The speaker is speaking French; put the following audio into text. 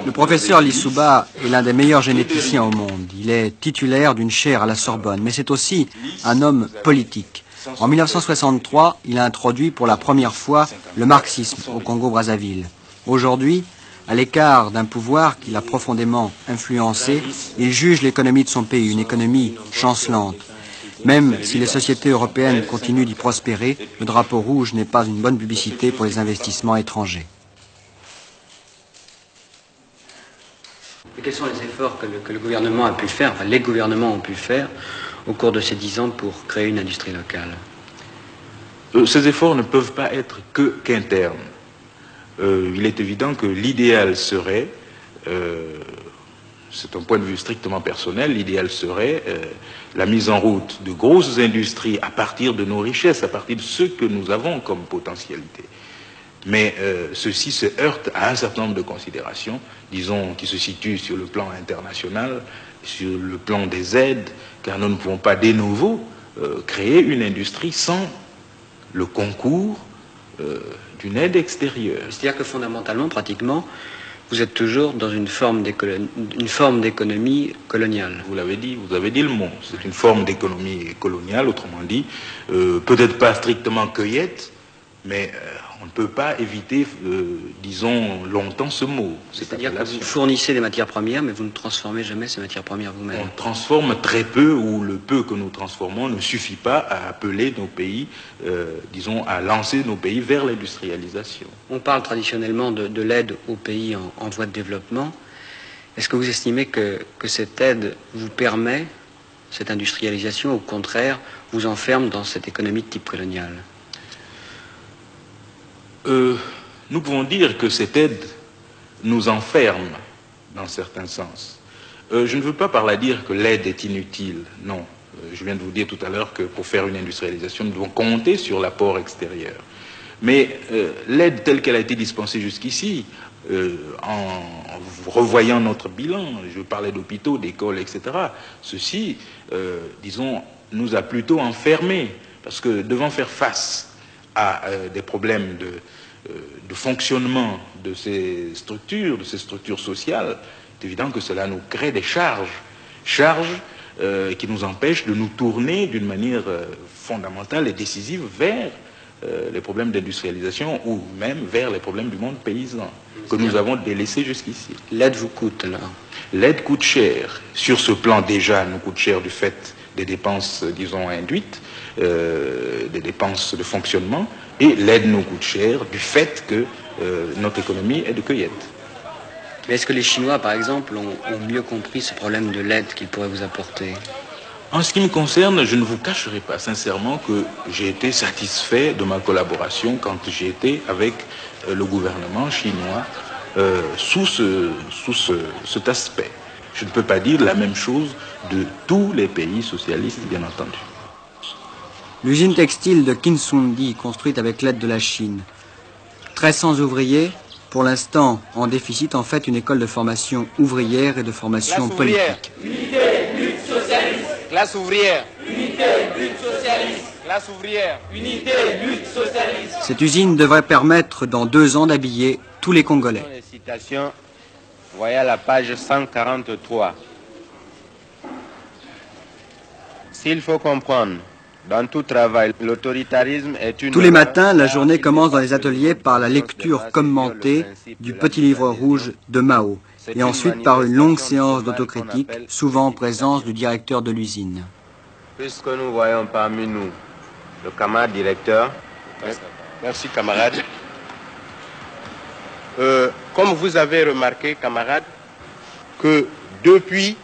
Le professeur Lissouba est l'un des meilleurs généticiens au monde. Il est titulaire d'une chaire à la Sorbonne, mais c'est aussi un homme politique. En 1963, il a introduit pour la première fois le marxisme au Congo-Brazzaville. Aujourd'hui, à l'écart d'un pouvoir qui l'a profondément influencé, il juge l'économie de son pays, une économie chancelante. Même si les sociétés européennes continuent d'y prospérer, le drapeau rouge n'est pas une bonne publicité pour les investissements étrangers. Et quels sont les efforts que le gouvernement a pu faire, enfin les gouvernements ont pu faire au cours de ces 10 ans pour créer une industrie locale? Ces efforts ne peuvent pas être qu'internes. Il est évident que l'idéal serait, c'est un point de vue strictement personnel, l'idéal serait la mise en route de grosses industries à partir de nos richesses, à partir de ce que nous avons comme potentialité. Mais ceci se heurte à un certain nombre de considérations, disons, qui se situent sur le plan international, sur le plan des aides, car nous ne pouvons pas de nouveau créer une industrie sans le concours d'une aide extérieure. C'est-à-dire que fondamentalement, pratiquement, vous êtes toujours dans une forme d'économie coloniale. Vous l'avez dit, vous avez dit le mot. C'est une forme d'économie coloniale, autrement dit, peut-être pas strictement cueillette, mais on ne peut pas éviter, disons, longtemps ce mot. C'est-à-dire que vous fournissez des matières premières, mais vous ne transformez jamais ces matières premières vous-même. On transforme très peu, ou le peu que nous transformons ne suffit pas à appeler nos pays, disons, à lancer nos pays vers l'industrialisation. On parle traditionnellement de l'aide aux pays en voie de développement. Est-ce que vous estimez que cette aide vous permet, cette industrialisation, au contraire, vous enferme dans cette économie de type colonial? Nous pouvons dire que cette aide nous enferme dans certains sens. Je ne veux pas par là dire que l'aide est inutile, non. Je viens de vous dire tout à l'heure que pour faire une industrialisation, nous devons compter sur l'apport extérieur. Mais l'aide telle qu'elle a été dispensée jusqu'ici, en revoyant notre bilan, je parlais d'hôpitaux, d'écoles, etc., ceci, disons, nous a plutôt enfermés, parce que devant faire face à des problèmes de fonctionnement de ces structures sociales, c'est évident que cela nous crée des charges qui nous empêchent de nous tourner d'une manière fondamentale et décisive vers les problèmes d'industrialisation ou même vers les problèmes du monde paysan que nous avons délaissés jusqu'ici. L'aide vous coûte, alors? L'aide coûte cher. Sur ce plan, déjà, nous coûte cher du fait des dépenses, disons, induites, des dépenses de fonctionnement, et l'aide nous coûte cher du fait que notre économie est de cueillette. Mais est-ce que les Chinois, par exemple, ont mieux compris ce problème de l'aide qu'ils pourraient vous apporter? En ce qui me concerne, je ne vous cacherai pas sincèrement que j'ai été satisfait de ma collaboration quand j'ai été avec le gouvernement chinois sous cet aspect. Je ne peux pas dire la même chose de tous les pays socialistes, bien entendu. L'usine textile de Kinsundi, construite avec l'aide de la Chine. 1300 ouvriers, pour l'instant en déficit, en fait une école de formation ouvrière et de formation politique. Unité, lutte socialiste. Classe ouvrière. Unité, lutte socialiste. Classe ouvrière. Unité, lutte socialiste. Cette usine devrait permettre dans 2 ans d'habiller tous les Congolais. Les citations, voyez à la page 143. S'il faut comprendre, dans tout travail, l'autoritarisme est une... Tous les matins, la journée commence dans les ateliers par la lecture commentée du petit livre rouge de Mao, et ensuite par une longue séance d'autocritique, souvent en présence du directeur de l'usine. Puisque nous voyons parmi nous le camarade directeur. Merci camarade. Comme vous avez remarqué, camarade, que depuis